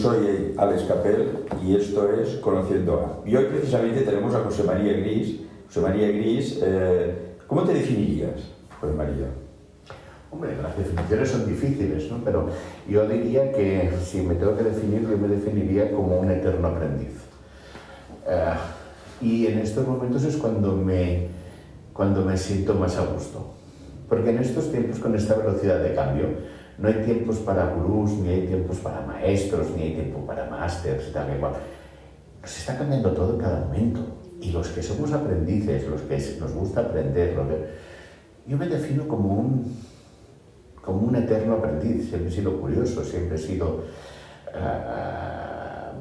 soy Alex Capel y esto es Conociendo A. Y hoy precisamente tenemos a José María Gris. José María Gris, ¿cómo te definirías, José María? Hombre, las definiciones son difíciles, ¿no? Pero yo diría que si me tengo que definir, yo me definiría como un eterno aprendiz. Y en estos momentos es cuando me siento más a gusto. Porque en estos tiempos, con esta velocidad de cambio, no hay tiempos para gurús, ni hay tiempos para maestros, ni hay tiempo para másters y tal y cual. Se está cambiando todo en cada momento. Y los que somos aprendices, los que nos gusta aprender, yo me defino como un eterno aprendiz. Siempre he sido curioso, siempre he sido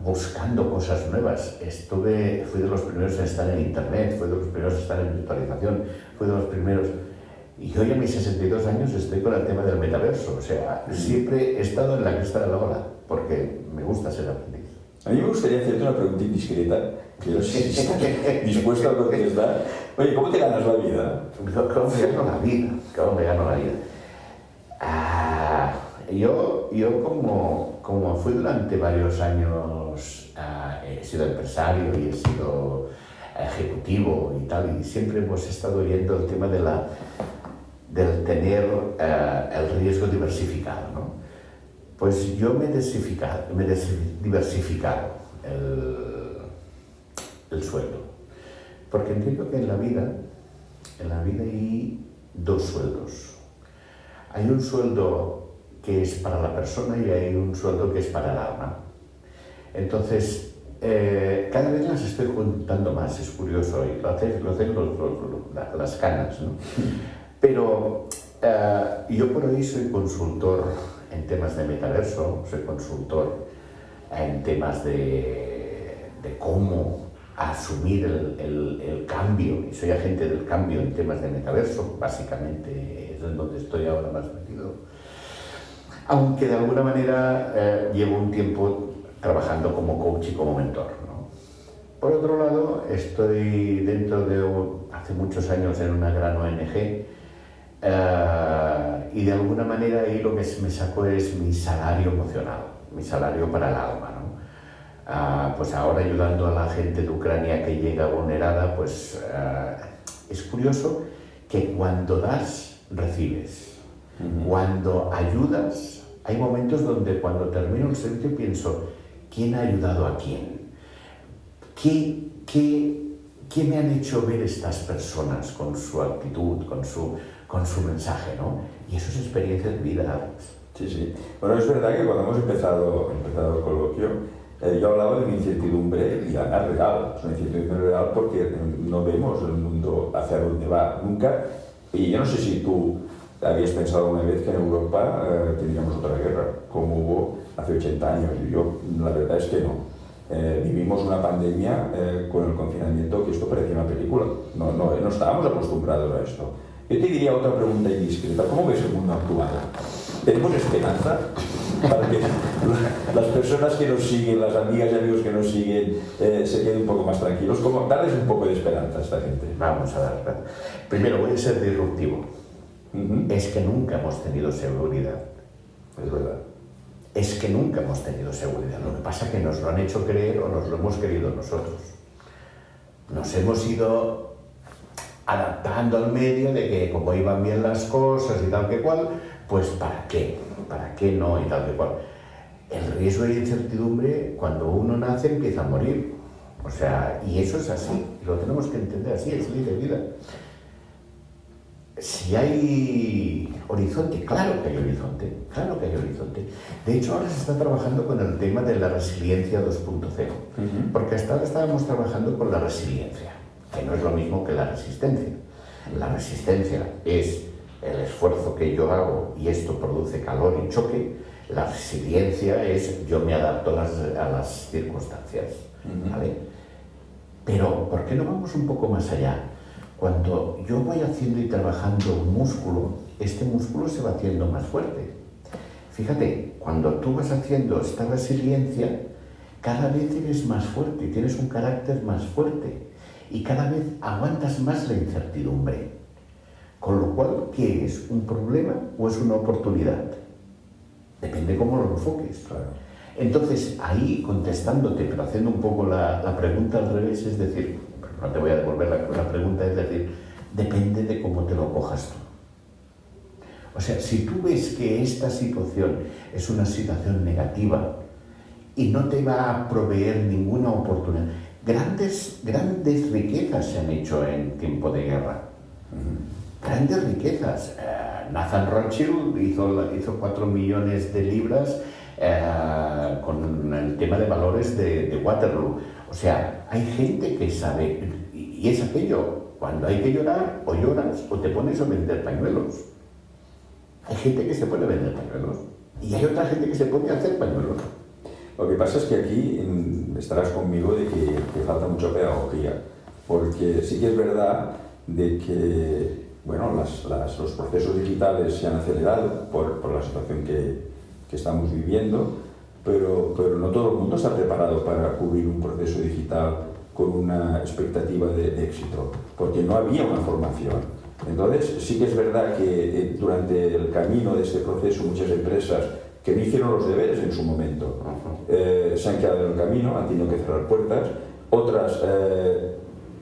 buscando cosas nuevas. Fui de los primeros en estar en internet, fui de los primeros en estar en virtualización, fui de los primeros. Y hoy a mis 62 años estoy con el tema del metaverso. O sea, siempre he estado en la cresta de la ola, porque me gusta ser aprendiz. A mí me gustaría hacerte una pregunta indiscreta, que yo sí estoy dispuesto a contestar. Oye, ¿cómo te ganas la vida? ¿Cómo me gano la vida? ¿Cómo me gano la vida? Yo como fui durante varios años, he sido empresario y he sido ejecutivo y tal, y siempre hemos estado oyendo el tema del tener el riesgo diversificado, ¿no? Pues yo me he diversificado el sueldo, porque entiendo que en la vida hay dos sueldos. Hay un sueldo que es para la persona y hay un sueldo que es para el alma. Entonces, cada vez las estoy juntando más, es curioso, y lo hacen las canas, ¿no? Pero yo por hoy soy consultor en temas de metaverso, soy consultor en temas de cómo asumir el cambio, y soy agente del cambio en temas de metaverso, básicamente es en donde estoy ahora más metido. Aunque de alguna manera llevo un tiempo trabajando como coach y como mentor, ¿no? Por otro lado, estoy dentro hace muchos años en una gran ONG, y de alguna manera ahí lo que me saco es mi salario emocional, mi salario para el alma, ¿no? Pues ahora ayudando a la gente de Ucrania que llega vulnerada, pues es curioso que cuando das, recibes. Cuando ayudas, hay momentos donde cuando termino el servicio pienso, ¿quién ha ayudado a quién? ¿Qué me han hecho ver estas personas con su actitud, con su mensaje, ¿no? Y eso es experiencia de vida, Alex. Sí, sí. Bueno, es verdad que cuando hemos empezado el coloquio, yo hablaba de una incertidumbre y además real. Es una incertidumbre real porque no vemos el mundo hacia dónde va nunca. Y yo no sé si tú habías pensado alguna vez que en Europa tendríamos otra guerra, como hubo hace 80 años. Y yo, la verdad es que no. Vivimos una pandemia con el confinamiento que esto parecía una película. No estábamos acostumbrados a esto. Yo te diría otra pregunta indiscreta. ¿Cómo ves el mundo actual? ¿Tenemos esperanza para que las personas que nos siguen, las amigas y amigos que nos siguen, se queden un poco más tranquilos? ¿Cómo darles un poco de esperanza a esta gente? Vamos a dar. Primero, voy a ser disruptivo. Es que nunca hemos tenido seguridad. Es verdad. Es que nunca hemos tenido seguridad. Lo que pasa es que nos lo han hecho creer o nos lo hemos querido nosotros. Nos hemos ido adaptando al medio de que como iban bien las cosas y tal que cual, pues ¿para qué? ¿Para qué no? Y tal que cual. El riesgo de incertidumbre, cuando uno nace, empieza a morir. O sea, y eso es así. Y lo tenemos que entender así, es ley de vida. Si hay horizonte, claro que hay horizonte, claro que hay horizonte. De hecho, ahora se está trabajando con el tema de la resiliencia 2.0, porque hasta ahora estábamos trabajando con la resiliencia, que no es lo mismo que la resistencia. La resistencia es el esfuerzo que yo hago y esto produce calor y choque. La resiliencia es yo me adapto a las circunstancias, ¿vale? Pero, ¿por qué no vamos un poco más allá? Cuando yo voy haciendo y trabajando un músculo, este músculo se va haciendo más fuerte. Fíjate, cuando tú vas haciendo esta resiliencia, cada vez eres más fuerte, tienes un carácter más fuerte y cada vez aguantas más la incertidumbre. Con lo cual, ¿qué es? ¿Un problema o es una oportunidad? Depende cómo lo enfoques. Claro. Entonces, ahí contestándote, pero haciendo un poco la pregunta al revés, es decir, no te voy a devolver la pregunta, es decir, depende de cómo te lo cojas tú. O sea, si tú ves que esta situación es una situación negativa y no te va a proveer ninguna oportunidad, grandes riquezas se han hecho en tiempo de guerra. Grandes riquezas. Nathan Rothschild hizo 4 millones de libras con el tema de valores de Waterloo. O sea, hay gente que sabe, y es aquello, cuando hay que llorar, o lloras o te pones a vender pañuelos. Hay gente que se pone a vender pañuelos y hay otra gente que se pone a hacer pañuelos. Lo que pasa es que aquí estarás conmigo de que falta mucha pedagogía, porque sí que es verdad de que bueno, los procesos digitales se han acelerado por la situación que estamos viviendo, pero no todo el mundo está preparado para cubrir un proceso digital con una expectativa de éxito, porque no había una formación. Entonces, sí que es verdad que durante el camino de este proceso muchas empresas que no hicieron los deberes en su momento se han quedado en el camino, han tenido que cerrar puertas, otras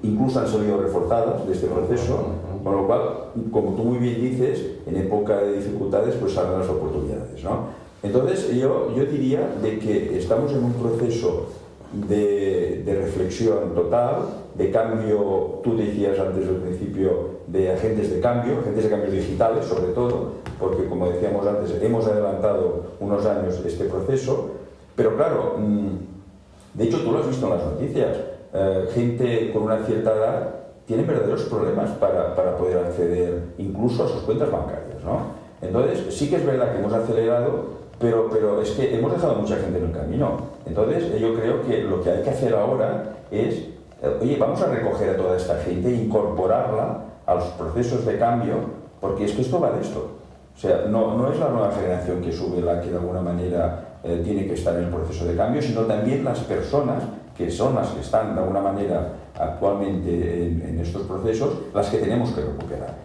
incluso han salido reforzadas de este proceso, con lo cual, como tú muy bien dices, en época de dificultades pues salen las oportunidades, ¿no? Entonces yo diría de que estamos en un proceso de reflexión total, de cambio, tú decías antes al principio, de agentes de cambio digitales sobre todo, porque como decíamos antes, hemos adelantado unos años este proceso, pero claro, de hecho tú lo has visto en las noticias, gente con una cierta edad tiene verdaderos problemas para poder acceder incluso a sus cuentas bancarias, ¿no? Entonces sí que es verdad que hemos acelerado, pero es que hemos dejado a mucha gente en el camino. Entonces yo creo que lo que hay que hacer ahora es, oye, vamos a recoger a toda esta gente e incorporarla a los procesos de cambio, porque es que esto va de esto. O sea, no es la nueva generación que sube la que de alguna manera tiene que estar en el proceso de cambio, sino también las personas que son las que están de alguna manera actualmente en estos procesos, las que tenemos que recuperar.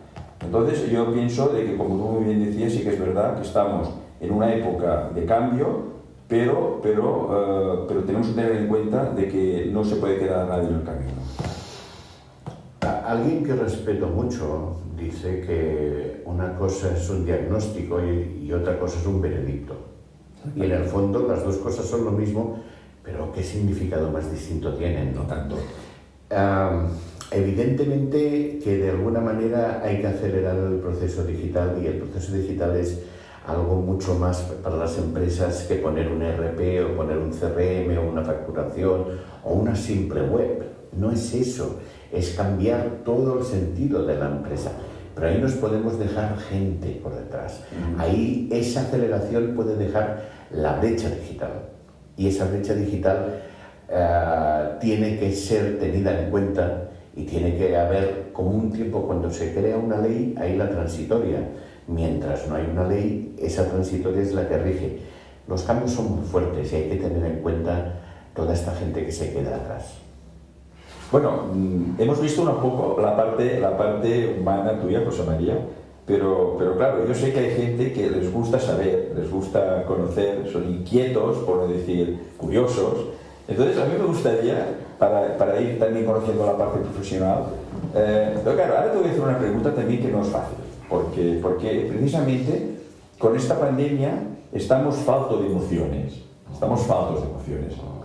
Entonces yo pienso de que, como tú muy bien decías, sí que es verdad que estamos en una época de cambio, pero tenemos que tener en cuenta de que no se puede quedar nadie en el camino. Alguien que respeto mucho dice que una cosa es un diagnóstico y otra cosa es un veredicto. Y en el fondo las dos cosas son lo mismo, pero ¿qué significado más distinto tienen? No tanto. Evidentemente que de alguna manera hay que acelerar el proceso digital, y el proceso digital es algo mucho más para las empresas que poner un ERP o poner un CRM o una facturación o una simple web. No es eso, es cambiar todo el sentido de la empresa. Pero ahí nos podemos dejar gente por detrás. Ahí esa aceleración puede dejar la brecha digital. Y esa brecha digital tiene que ser tenida en cuenta, y tiene que haber como un tiempo cuando se crea una ley, hay la transitoria. Mientras no hay una ley, esa transitoria es la que rige. Los cambios son muy fuertes y hay que tener en cuenta toda esta gente que se queda atrás. Bueno, hemos visto un poco la parte humana tuya, José María, pero claro, yo sé que hay gente que les gusta saber, les gusta conocer, son inquietos, por no decir curiosos. Entonces a mí me gustaría, para ir también conociendo la parte profesional, pero claro, ahora te voy a hacer una pregunta también que no es fácil, porque precisamente con esta pandemia estamos faltos de emociones,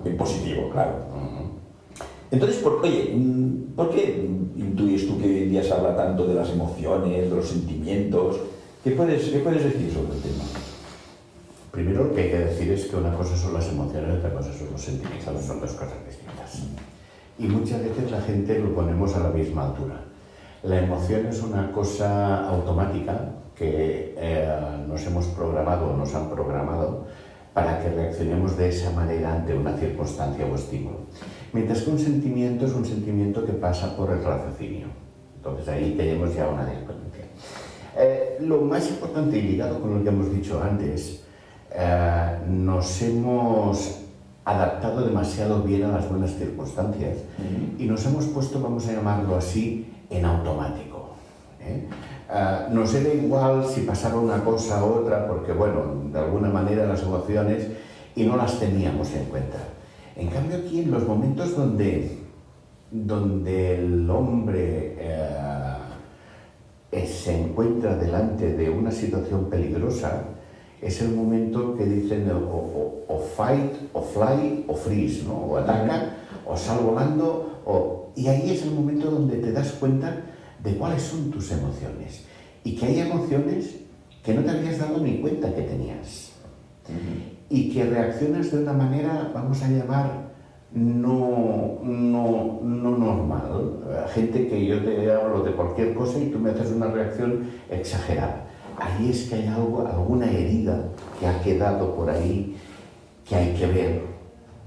en positivo, claro. Entonces, ¿por qué intuyes tú que hoy en día se habla tanto de las emociones, de los sentimientos? ¿Qué puedes decir sobre el tema? Primero, lo que hay que decir es que una cosa son las emociones y otra cosa son los sentimientos, son dos cosas distintas. Y muchas veces la gente lo ponemos a la misma altura. La emoción es una cosa automática que nos hemos programado o nos han programado para que reaccionemos de esa manera ante una circunstancia o estímulo. Mientras que un sentimiento es un sentimiento que pasa por el raciocinio. Entonces ahí tenemos ya una diferencia. Lo más importante, y ligado con lo que hemos dicho antes, nos hemos adaptado demasiado bien a las buenas circunstancias y nos hemos puesto, vamos a llamarlo así, en automático. Nos era igual si pasaba una cosa u otra, porque bueno, de alguna manera las emociones y no las teníamos en cuenta. En cambio aquí, en los momentos donde el hombre se encuentra delante de una situación peligrosa, es el momento que dicen o fight, o fly, o freeze, ¿no? O ataca, o sal volando, y ahí es el momento donde te das cuenta de cuáles son tus emociones. Y que hay emociones que no te habías dado ni cuenta que tenías. Y que reaccionas de una manera, vamos a llamar, no normal. Gente que yo te hablo de cualquier cosa y tú me haces una reacción exagerada. Ahí es que hay alguna herida que ha quedado por ahí que hay que ver.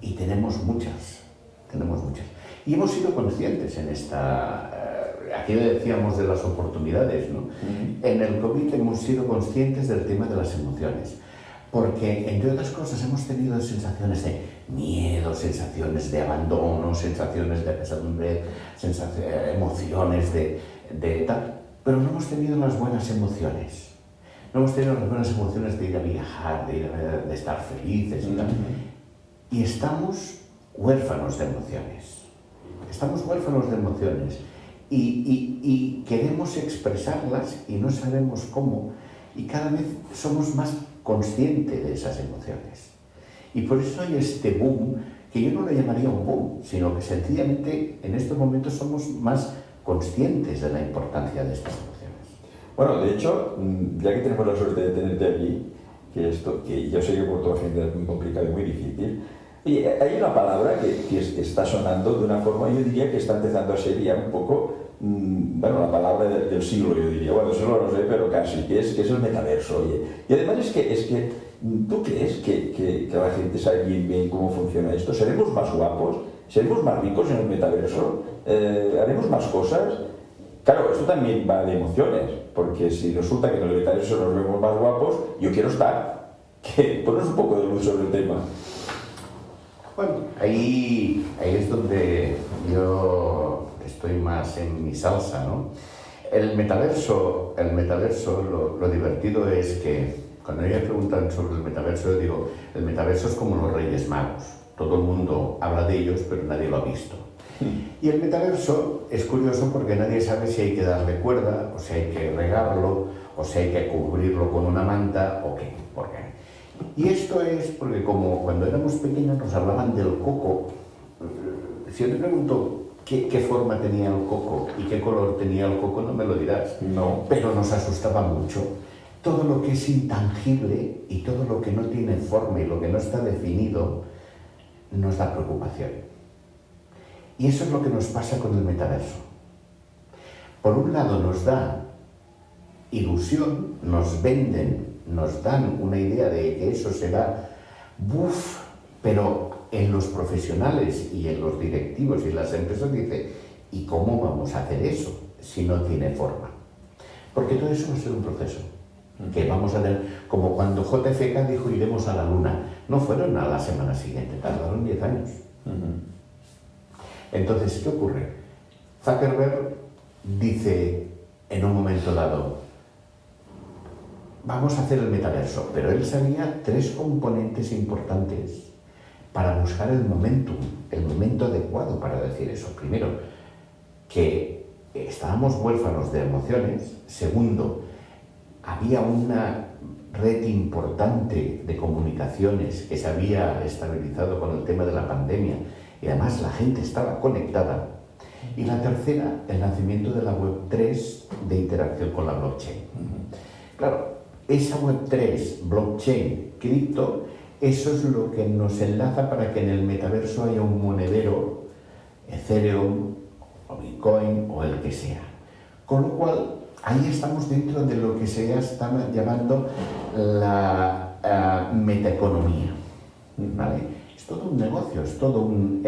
Y tenemos muchas. Y hemos sido conscientes en esta... Aquí decíamos de las oportunidades, ¿no? En el COVID hemos sido conscientes del tema de las emociones. Porque, entre otras cosas, hemos tenido sensaciones de miedo, sensaciones de abandono, sensaciones de pesadumbre, emociones de tal. Pero no hemos tenido las buenas emociones. No hemos tenido las buenas emociones de ir a viajar, de estar felices y tal. Y estamos huérfanos de emociones. Y queremos expresarlas y no sabemos cómo. Y cada vez somos más conscientes de esas emociones. Y por eso hay este boom, que yo no lo llamaría un boom, sino que sencillamente en estos momentos somos más conscientes de la importancia de estas emociones. Bueno, de hecho, ya que tenemos la suerte de tenerte aquí, que yo sé que por toda gente es muy complicado y muy difícil, oye, hay una palabra que está sonando de una forma, yo diría que está empezando a ser ya un poco, la palabra del siglo, yo diría, bueno, eso no lo sé, pero casi, que es el metaverso, oye. Y además es que ¿tú crees que la gente sabe bien cómo funciona esto? ¿Seremos más guapos? ¿Seremos más ricos en el metaverso? ¿Haremos más cosas? Claro, esto también va de emociones, porque si resulta que en el metaverso nos vemos más guapos, yo quiero estar. Ponos un poco de luz sobre el tema. Bueno, ahí es donde yo estoy más en mi salsa, ¿no? El metaverso, lo divertido es que cuando me preguntan sobre el metaverso, yo digo, el metaverso es como los Reyes Magos. Todo el mundo habla de ellos, pero nadie lo ha visto. Y el metaverso es curioso porque nadie sabe si hay que darle cuerda, o si hay que regarlo, o si hay que cubrirlo con una manta, o qué. ¿Por qué? Y esto es porque como cuando éramos pequeños nos hablaban del coco, si yo te pregunto qué forma tenía el coco y qué color tenía el coco, no me lo dirás. No. Pero nos asustaba mucho. Todo lo que es intangible y todo lo que no tiene forma y lo que no está definido nos da preocupación. Y eso es lo que nos pasa con el metaverso. Por un lado nos da ilusión, nos venden, nos dan una idea de que eso será ¡buf! Pero en los profesionales y en los directivos y en las empresas dice, ¿y cómo vamos a hacer eso si no tiene forma? Porque todo eso va a ser un proceso que vamos a tener, como cuando JFK dijo iremos a la Luna, no fueron a la semana siguiente, tardaron 10 años. Entonces, ¿qué ocurre? Zuckerberg dice en un momento dado, vamos a hacer el metaverso, pero él sabía 3 componentes importantes para buscar el momento adecuado para decir eso. Primero, que estábamos huérfanos de emociones. Segundo, había una red importante de comunicaciones que se había estabilizado con el tema de la pandemia y además la gente estaba conectada. Y la tercera, el nacimiento de la Web3 de interacción con la blockchain. Claro, esa Web3, blockchain, cripto, eso es lo que nos enlaza para que en el metaverso haya un monedero, Ethereum o Bitcoin o el que sea. Con lo cual, ahí estamos dentro de lo que se está llamando la metaeconomía. ¿Vale? Es todo un negocio, es todo un...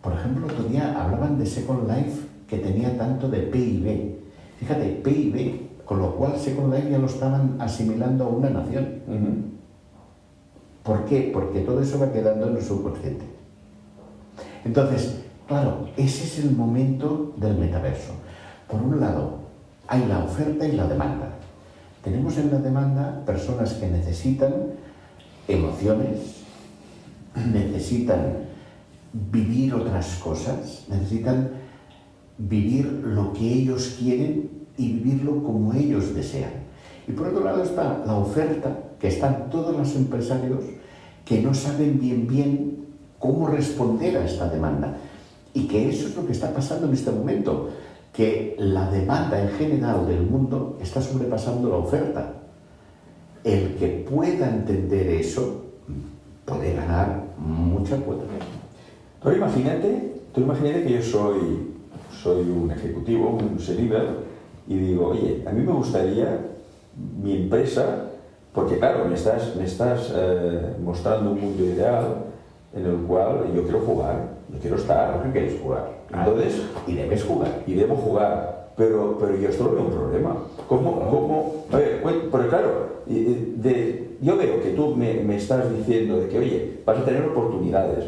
por ejemplo, otro día hablaban de Second Life que tenía tanto de PIB. Fíjate, PIB, con lo cual Second Life ya lo estaban asimilando a una nación. ¿Por qué? Porque todo eso va quedando en el subconsciente. Entonces, claro, ese es el momento del metaverso. Por un lado, hay la oferta y la demanda. Tenemos en la demanda personas que necesitan emociones, necesitan vivir otras cosas, necesitan vivir lo que ellos quieren y vivirlo como ellos desean. Y por otro lado está la oferta, que están todos los empresarios que no saben bien cómo responder a esta demanda. Y que eso es lo que está pasando en este momento, que la demanda en general del mundo está sobrepasando la oferta. El que pueda entender eso puede ganar mucha cuota. Tú imagínate que yo soy un ejecutivo, un líder, y digo, oye, a mí me gustaría mi empresa, porque claro, me estás mostrando un mundo ideal en el cual yo quiero jugar, yo quiero estar. ¿Por qué quieres jugar? Entonces, y debes jugar. Y debo jugar, pero yo esto lo veo un problema. ¿Cómo? Pero claro, yo veo que tú me estás diciendo de que, oye, vas a tener oportunidades.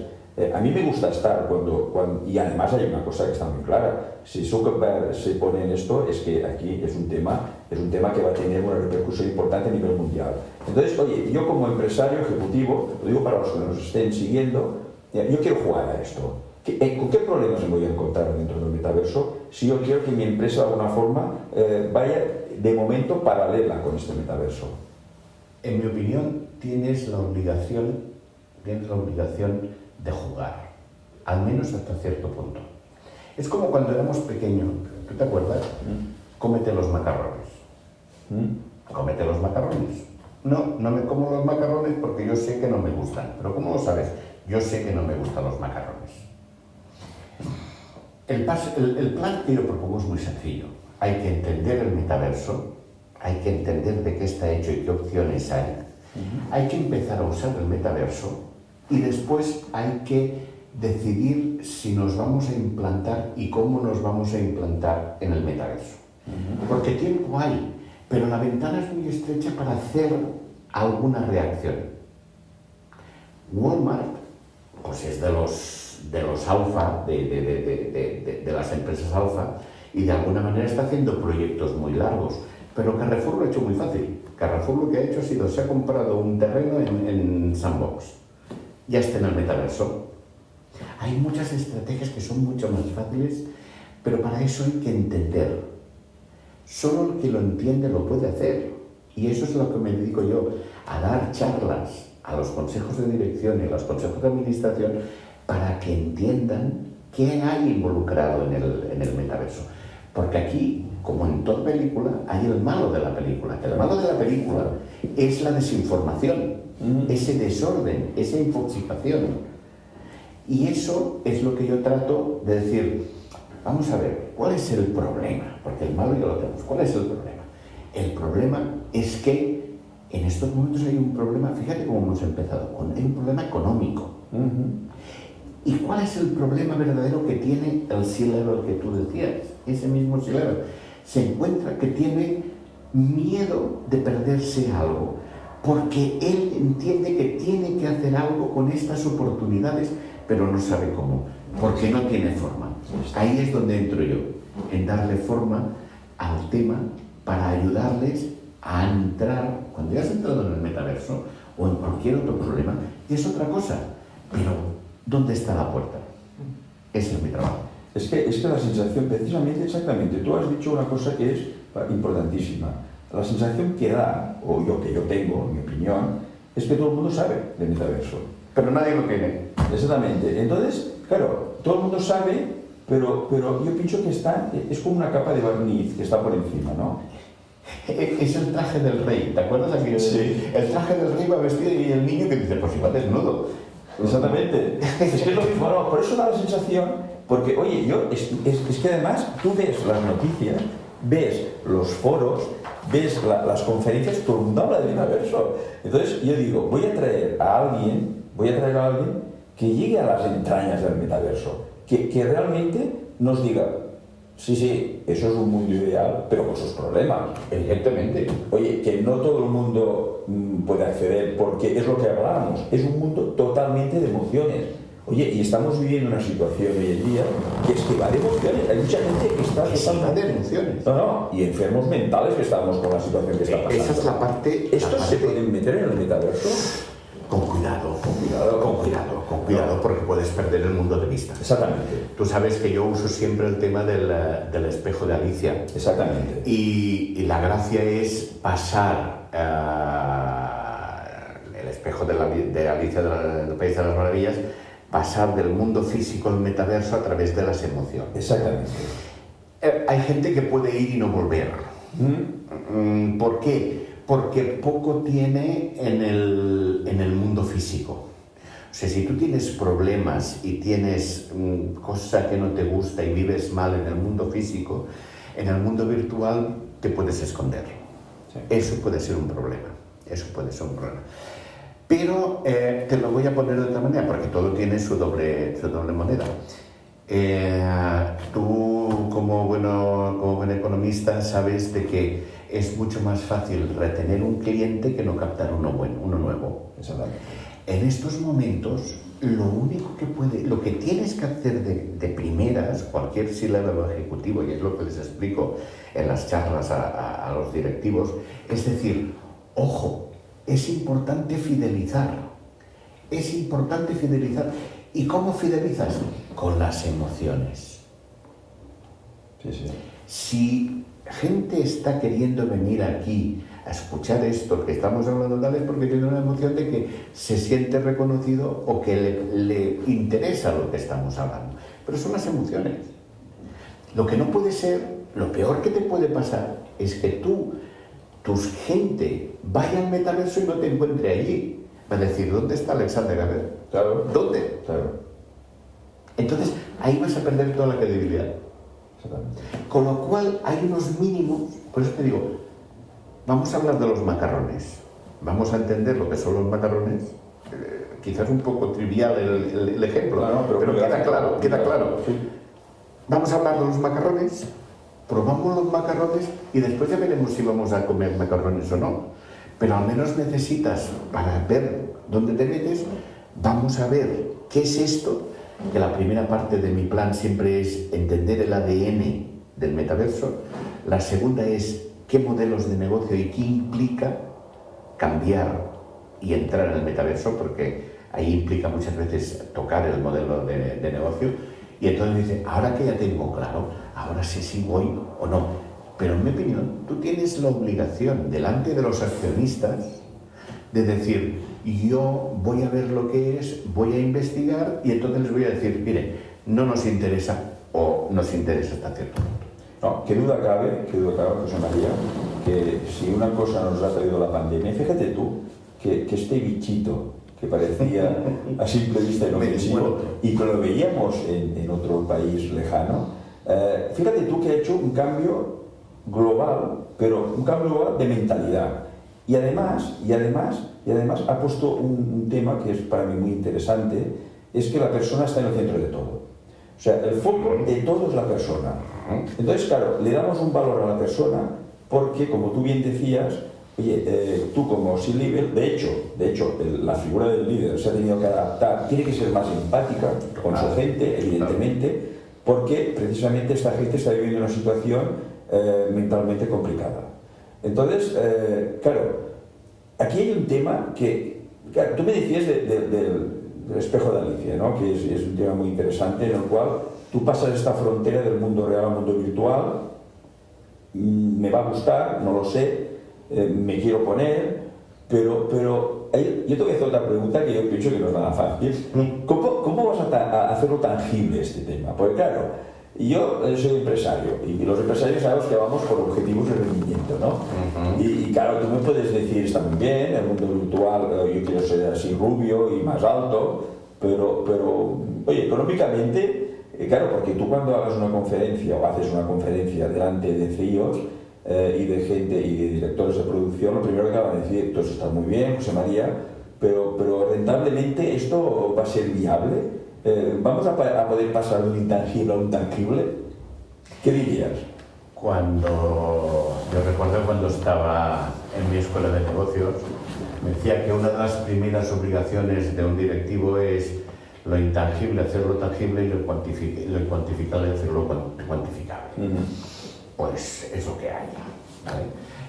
A mí me gusta estar cuando y además hay una cosa que está muy clara. Si Zuckerberg se pone en esto, es que aquí es un tema que va a tener una repercusión importante a nivel mundial. Entonces, oye, yo como empresario ejecutivo, lo digo para los que nos estén siguiendo, yo quiero jugar a esto. ¿Con qué problemas me voy a encontrar dentro del metaverso si yo quiero que mi empresa de alguna forma vaya de momento paralela con este metaverso? En mi opinión, tienes la obligación de jugar, al menos hasta cierto punto. Es como cuando éramos pequeños, ¿tú te acuerdas? Cómete los macarrones. Cómete los macarrones. No me como los macarrones porque yo sé que no me gustan. Pero ¿cómo lo sabes? Yo sé que no me gustan los macarrones. El plan que yo propongo es muy sencillo. Hay que entender el metaverso, hay que entender de qué está hecho y qué opciones hay. Hay que empezar a usar el metaverso y después hay que decidir si nos vamos a implantar y cómo nos vamos a implantar en el metaverso. Porque tiempo hay, pero la ventana es muy estrecha para hacer alguna reacción. Walmart, pues es de los alfa, de las empresas alfa, y de alguna manera está haciendo proyectos muy largos. Pero Carrefour lo ha hecho muy fácil. Carrefour lo que ha hecho ha sido, se ha comprado un terreno en Sandbox. Ya está en el metaverso. Hay muchas estrategias que son mucho más fáciles, pero para eso hay que entender. Solo el que lo entiende lo puede hacer. Y eso es lo que me dedico yo, a dar charlas a los consejos de dirección y a los consejos de administración para que entiendan qué hay involucrado en el metaverso. Porque aquí, como en toda película, hay el malo de la película. El malo de la película es la desinformación, ese desorden, esa infoxicación. Y eso es lo que yo trato de decir, vamos a ver, ¿cuál es el problema? Porque el malo ya lo tenemos. ¿Cuál es el problema? El problema es que en estos momentos hay un problema, fíjate cómo hemos empezado, hay un problema económico. ¿Y cuál es el problema verdadero que tiene el C-Level que tú decías? Ese mismo C-Level se encuentra que tiene miedo de perderse algo, porque él entiende que tiene que hacer algo con estas oportunidades, pero no sabe cómo, porque no tiene forma. Ahí es donde entro yo, en darle forma al tema para ayudarles a entrar, cuando ya has entrado en el metaverso o en cualquier otro problema, y es otra cosa, pero ¿dónde está la puerta? Ese es mi trabajo. Es que la sensación, precisamente, exactamente, tú has dicho una cosa que es importantísima. La sensación que da, o que yo tengo, en mi opinión, es que todo el mundo sabe del metaverso. Pero nadie lo tiene. Exactamente. Entonces, claro, todo el mundo sabe, pero yo pienso que es como una capa de barniz que está por encima, ¿no? Es el traje del rey, ¿te acuerdas? Aquí Sí. El traje del rey va vestido y el niño que dice, pues iba desnudo. Exactamente. Es que es lo mismo, no, por eso da la sensación, porque, oye, es que además tú ves las noticias, ves los foros, ves las conferencias, todo el mundo habla del metaverso. Entonces yo digo, voy a traer a alguien que llegue a las entrañas del metaverso, que realmente nos diga, sí, eso es un mundo ideal, pero con sus problemas. Evidentemente. Oye, que no todo el mundo puede acceder, porque es lo que hablábamos, es un mundo totalmente de emociones. Oye, y estamos viviendo una situación hoy en día que es que va de emociones. Hay mucha gente que está totalmente de emociones. No, y enfermos mentales que estamos con la situación que está pasando. Esa es la parte... ¿Estos se pueden meter en el metaverso? con cuidado, porque puedes perder el mundo de vista. Exactamente. Tú sabes que yo uso siempre el tema del espejo de Alicia. Exactamente. Y la gracia es pasar el espejo de Alicia del País de las Maravillas, pasar del mundo físico al metaverso a través de las emociones. Exactamente. Hay gente que puede ir y no volver. ¿Por qué? Porque poco tiene en el mundo físico. O sea, si tú tienes problemas y tienes cosa que no te gusta y vives mal en el mundo físico, en el mundo virtual te puedes esconder. Sí. Eso puede ser un problema. Pero te lo voy a poner de otra manera, porque todo tiene su doble moneda. Tú, como buen economista, sabes de que es mucho más fácil retener un cliente que no captar uno nuevo. Exactamente. En estos momentos, lo que tienes que hacer de primeras, cualquier C-level ejecutivo, y es lo que les explico en las charlas a los directivos, es decir, ojo, es importante fidelizar. ¿Y cómo fidelizas? Con las emociones. Sí. Si gente está queriendo venir aquí a escuchar esto que estamos hablando tal vez porque tiene una emoción de que se siente reconocido o que le interesa lo que estamos hablando. Pero son las emociones. Lo que no puede ser, lo peor que te puede pasar es que tu gente vaya al metaverso y no te encuentre allí. Va a decir, ¿dónde está Alexander? A ver, claro. ¿Dónde? Claro. Entonces, ahí vas a perder toda la credibilidad. Con lo cual, hay unos mínimos, por eso te digo, vamos a hablar de los macarrones. Vamos a entender lo que son los macarrones. Quizás un poco trivial el ejemplo, pero queda claro. Sí. Vamos a hablar de los macarrones, probamos los macarrones y después ya veremos si vamos a comer macarrones o no. Pero al menos necesitas, para ver dónde te metes, vamos a ver qué es esto, que la primera parte de mi plan siempre es entender el ADN del metaverso. La segunda es qué modelos de negocio y qué implica cambiar y entrar en el metaverso, porque ahí implica muchas veces tocar el modelo de negocio. Y entonces dice, ahora que ya tengo claro, ahora sé si voy o no. Pero en mi opinión, tú tienes la obligación delante de los accionistas de decir, yo voy a ver lo que es, voy a investigar y entonces les voy a decir, mire, no nos interesa o nos interesa hasta cierto punto. No, qué duda cabe, José María, que si una cosa nos ha traído la pandemia, fíjate tú que este bichito que parecía a simple vista inofensivo y que lo veíamos en otro país lejano, fíjate tú que ha hecho un cambio global, pero un cambio global de mentalidad. Y además ha puesto un tema que es para mí muy interesante, es que la persona está en el centro de todo. O sea, el foco de todo es la persona. Entonces, claro, le damos un valor a la persona porque, como tú bien decías, oye, tú como C-level, de hecho, la figura del líder se ha tenido que adaptar, tiene que ser más empática con su gente, evidentemente, porque precisamente esta gente está viviendo una situación mentalmente complicada. Entonces, claro, aquí hay un tema que, claro, tú me decías del espejo de Alicia, ¿no? Que es un tema muy interesante en el cual tú pasas esta frontera del mundo real al mundo virtual, me va a gustar, no lo sé, me quiero poner, pero yo te voy a hacer otra pregunta que yo pienso que no es nada fácil. ¿Cómo vas a hacerlo tangible este tema? Porque claro, yo soy empresario y los empresarios sabemos que vamos por objetivos de rendimiento, ¿no? Y claro, tú me puedes decir, está muy bien, el mundo virtual, yo quiero ser así rubio y más alto, pero oye, económicamente, claro, porque tú cuando hagas una conferencia o haces una conferencia delante de CEOs y de gente y de directores de producción, lo primero que van a decir, todo eso está muy bien, José María, pero rentablemente esto va a ser viable. ¿Vamos a poder pasar de un intangible a un tangible? ¿Qué dirías? Yo recuerdo cuando estaba en mi escuela de negocios, me decía que una de las primeras obligaciones de un directivo es lo intangible, hacerlo tangible y lo cuantificable, hacerlo cuantificable. pues es lo que hay, ¿vale?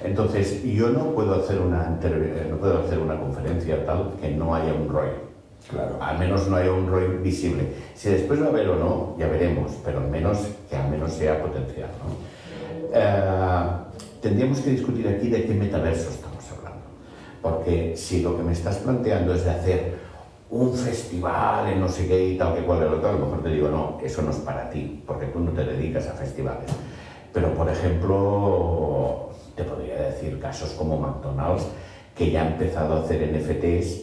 Entonces, yo no puedo hacer una conferencia tal que no haya un ROI. Claro. Al menos no haya un ROI visible. Si después va a haber o no, ya veremos, pero al menos sea potencial, ¿no? Tendríamos que discutir aquí de qué metaverso estamos hablando. Porque si lo que me estás planteando es de hacer un festival en no sé qué y tal que cual el otro, a lo mejor te digo, no, eso no es para ti, porque tú no te dedicas a festivales. Pero, por ejemplo, te podría decir casos como McDonald's, que ya ha empezado a hacer NFTs,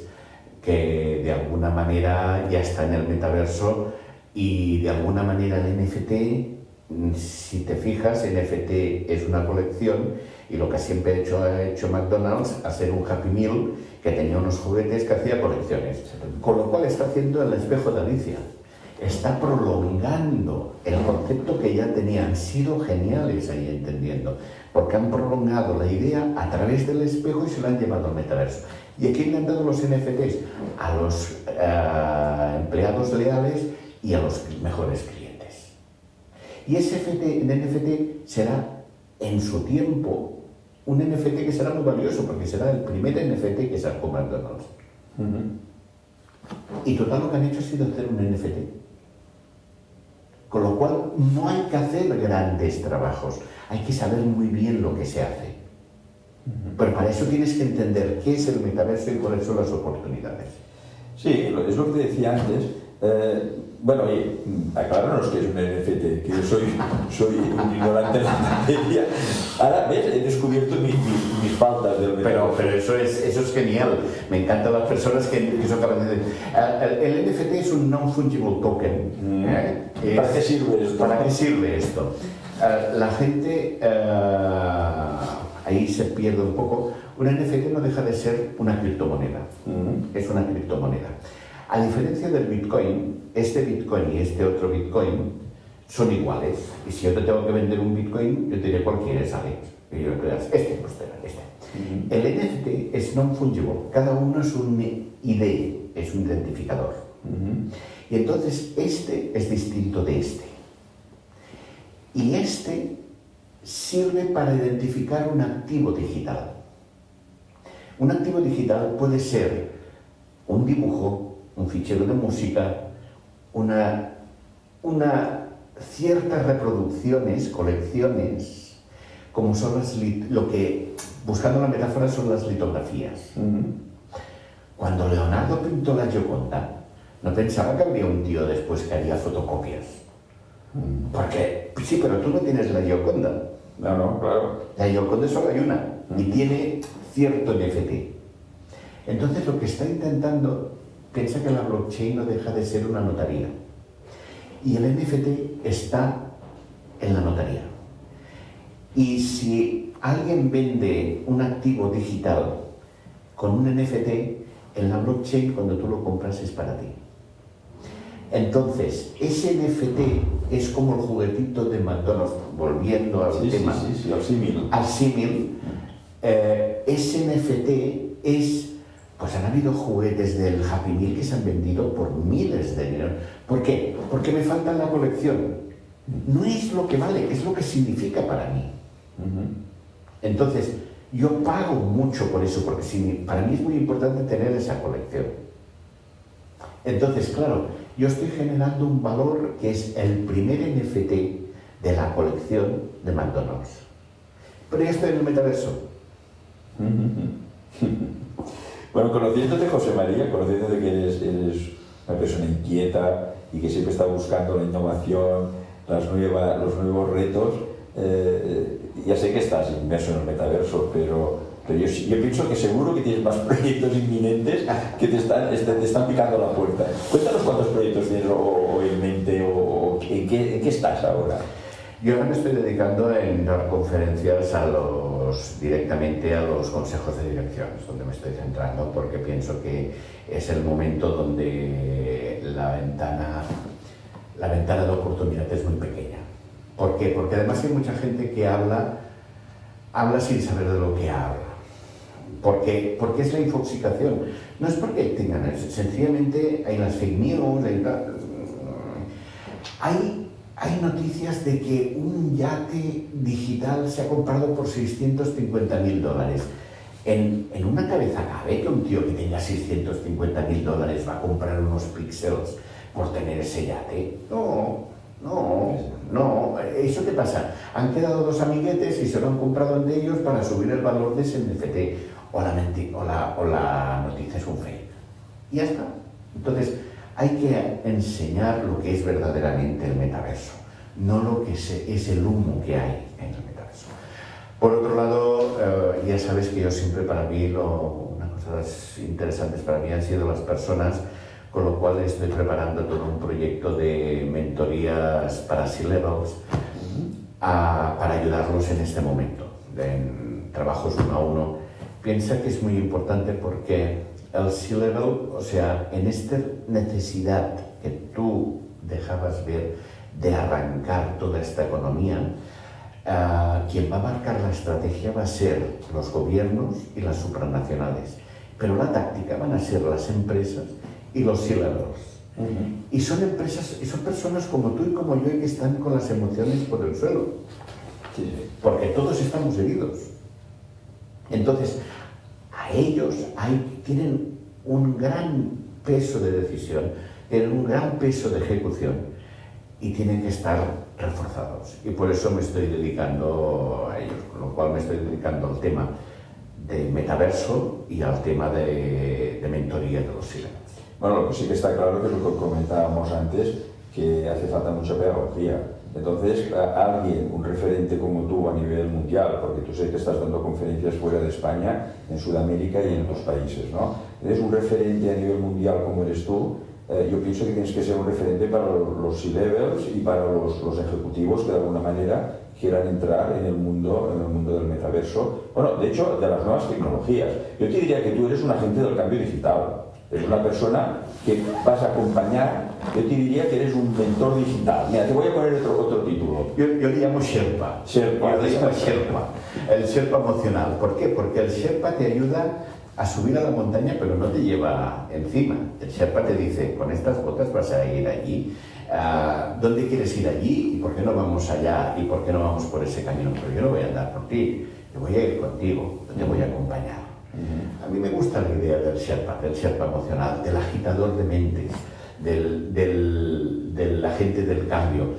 que de alguna manera ya está en el metaverso, y de alguna manera el NFT, si te fijas, NFT es una colección, y lo que siempre ha hecho McDonald's, hacer un Happy Meal que tenía unos juguetes que hacía colecciones. Con lo cual está haciendo el espejo de Alicia. Está prolongando el concepto que ya tenían. Han sido geniales ahí entendiendo, porque han prolongado la idea a través del espejo y se la han llevado al metaverso. ¿Y a quién le han dado los NFTs? A los empleados leales y a los mejores clientes. Y ese NFT será, en su tiempo, un NFT que será muy valioso, porque será el primer NFT que sacó McDonald's. Y total lo que han hecho ha sido hacer un NFT. Con lo cual no hay que hacer grandes trabajos, hay que saber muy bien lo que se hace. Pero para eso tienes que entender qué es el metaverso y cuáles son las oportunidades. Sí, es lo que te decía antes. Bueno, oye, acláranos qué es un NFT, que yo soy un ignorante en la materia. Ahora, ¿ves? He descubierto mis faltas del metaverso. Pero eso es genial. Me encantan las personas que son capaces de... El NFT es un non-fungible token. ¿Para qué sirve esto? ¿Para qué sirve esto? La gente ahí se pierde un poco. Un NFT no deja de ser una criptomoneda. Es una criptomoneda. A diferencia del Bitcoin, este Bitcoin y este otro Bitcoin son iguales. Y si yo te tengo que vender un Bitcoin, yo te diré cuál quieres, Alex. Y yo te dirás, este. El NFT es non-fungible. Cada uno es un ID, es un identificador. Y entonces este es distinto de este. Y este sirve para identificar un activo digital. Un activo digital puede ser un dibujo, un fichero de música, una ciertas reproducciones, colecciones, como son lo que, buscando la metáfora, son las litografías. Cuando Leonardo pintó la Gioconda, no pensaba que habría un tío después que haría fotocopias. Porque, sí, pero tú no tienes la Gioconda. No, claro. La Gioconda solo hay una y tiene cierto NFT. Entonces lo que está intentando, piensa que la blockchain no deja de ser una notaría. Y el NFT está en la notaría. Y si alguien vende un activo digital con un NFT, en la blockchain cuando tú lo compras es para ti. Entonces, ese NFT es como el juguetito de McDonald's, volviendo al tema. Sí, al símil. Al símil, ese NFT es... Pues han habido juguetes del Happy Meal que se han vendido por miles de dinero. ¿Por qué? Porque me falta en la colección. No es lo que vale, es lo que significa para mí. Entonces, yo pago mucho por eso, porque para mí es muy importante tener esa colección. Entonces, claro, yo estoy generando un valor que es el primer NFT de la colección de McDonald's. Pero ya estoy en el metaverso. Bueno, conociéndote, José María, conociéndote que eres una persona inquieta y que siempre está buscando la innovación, los nuevos retos, ya sé que estás inmerso en el metaverso, pero yo pienso que seguro que tienes más proyectos inminentes que te están picando la puerta. Cuéntanos cuántos proyectos tienes o en mente o en qué estás ahora. Yo ahora me estoy dedicando en dar conferencias directamente a los consejos de dirección, es donde me estoy centrando, porque pienso que es el momento donde la ventana de oportunidad es muy pequeña. ¿Por qué? Porque además hay mucha gente que habla sin saber de lo que habla. Porque es la infoxicación. No es porque tengan, sencillamente hay las fake news, hay noticias de que un yate digital se ha comprado por $650.000. En una cabeza cabe que un tío que tenga $650.000 va a comprar unos píxeles por tener ese yate. No. ¿Eso qué pasa? Han quedado dos amiguetes y se lo han comprado entre ellos para subir el valor de ese NFT. O la noticia es un fake. Y ya está. Entonces, hay que enseñar lo que es verdaderamente el metaverso, no lo que es el humo que hay en el metaverso. Por otro lado, ya sabes que yo siempre, para mí, una cosa interesantes para mí han sido las personas, con lo cual estoy preparando todo un proyecto de mentorías para C-Levels para ayudarlos en este momento, en trabajos 1 a 1. Piensa que es muy importante porque el C-Level, o sea, en esta necesidad que tú dejabas ver de arrancar toda esta economía, quien va a marcar la estrategia va a ser los gobiernos y las supranacionales, pero la táctica van a ser las empresas y los C-Levels. Y son empresas, y son personas como tú y como yo que están con las emociones por el suelo, porque todos estamos heridos. Entonces, a ellos tienen un gran peso de decisión, tienen un gran peso de ejecución y tienen que estar reforzados. Y por eso me estoy dedicando a ellos, con lo cual me estoy dedicando al tema de metaverso y al tema de mentoría de los C-Levels. Bueno, lo que sí que está claro, que es lo que comentábamos antes, que hace falta mucha pedagogía. Entonces, alguien, un referente como tú a nivel mundial, porque tú sé que estás dando conferencias fuera de España, en Sudamérica y en otros países, ¿no? Eres un referente a nivel mundial como eres tú. Yo pienso que tienes que ser un referente para los C-Levels y para los ejecutivos que de alguna manera quieran entrar en el mundo del metaverso. Bueno, de hecho, de las nuevas tecnologías. Yo te diría que tú eres un agente del cambio digital. Eres una persona que vas a acompañar. Yo te diría que eres un mentor digital. Mira, te voy a poner otro título. Yo le llamo Sherpa. Yo le llamo Sherpa. El Sherpa emocional. ¿Por qué? Porque el Sherpa te ayuda a subir a la montaña, pero no te lleva encima. El Sherpa te dice, con estas botas vas a ir allí. ¿Dónde quieres ir allí? ¿Y por qué no vamos allá? ¿Y por qué no vamos por ese camino? Pero yo no voy a andar por ti. Yo voy a ir contigo. Yo te voy a acompañar. A mí me gusta la idea del Sherpa emocional, del agitador de mentes, del agente del cambio.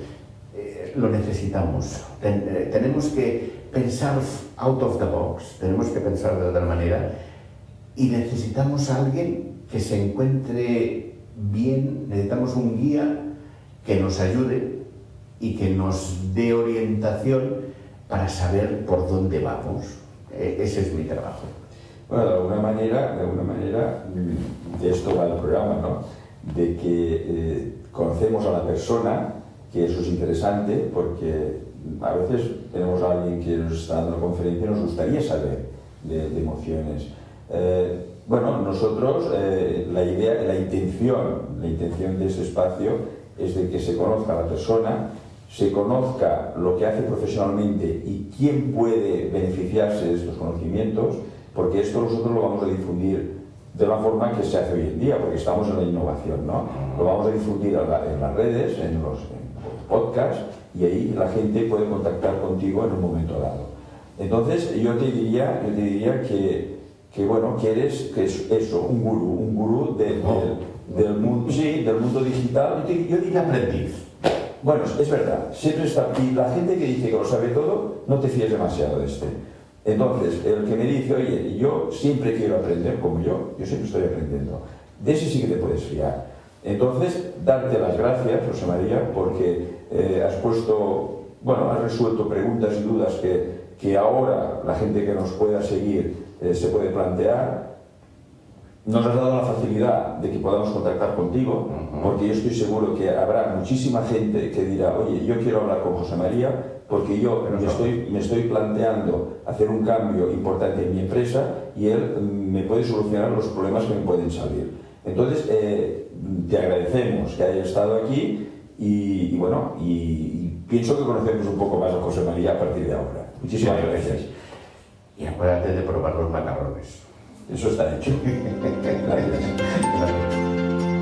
Lo necesitamos. Tenemos que pensar out of the box, tenemos que pensar de otra manera y necesitamos a alguien que se encuentre bien, necesitamos un guía que nos ayude y que nos dé orientación para saber por dónde vamos. Ese es mi trabajo. Bueno, de alguna manera, de esto va el programa, ¿no? De que conocemos a la persona, que eso es interesante, porque a veces tenemos a alguien que nos está dando la conferencia y nos gustaría saber de emociones. Bueno, nosotros, la intención de ese espacio es de que se conozca a la persona, se conozca lo que hace profesionalmente y quién puede beneficiarse de estos conocimientos, porque esto nosotros lo vamos a difundir de la forma que se hace hoy en día, porque estamos en la innovación, ¿no? Lo vamos a difundir en las redes, en los podcasts, y ahí la gente puede contactar contigo en un momento dado. Entonces, yo te diría que bueno, que eres eso, un gurú del mundo, sí, del mundo digital. Yo diría aprendiz. Bueno, es verdad, siempre está. Y la gente que dice que lo sabe todo, no te fíes demasiado de este. Entonces, el que me dice, oye, yo siempre quiero aprender, como yo siempre estoy aprendiendo, de ese sí que te puedes fiar. Entonces, darte las gracias, José María, porque has resuelto preguntas y dudas que ahora la gente que nos pueda seguir se puede plantear. Nos has dado la facilidad de que podamos contactar contigo, porque yo estoy seguro que habrá muchísima gente que dirá, oye, yo quiero hablar con José María, porque yo me estoy planteando hacer un cambio importante en mi empresa y él me puede solucionar los problemas que me pueden salir. Entonces, te agradecemos que hayas estado aquí y pienso que conocemos un poco más a José María a partir de ahora. Muchísimas gracias. Y acuérdate de probar los macarrones. Eso está hecho. Gracias.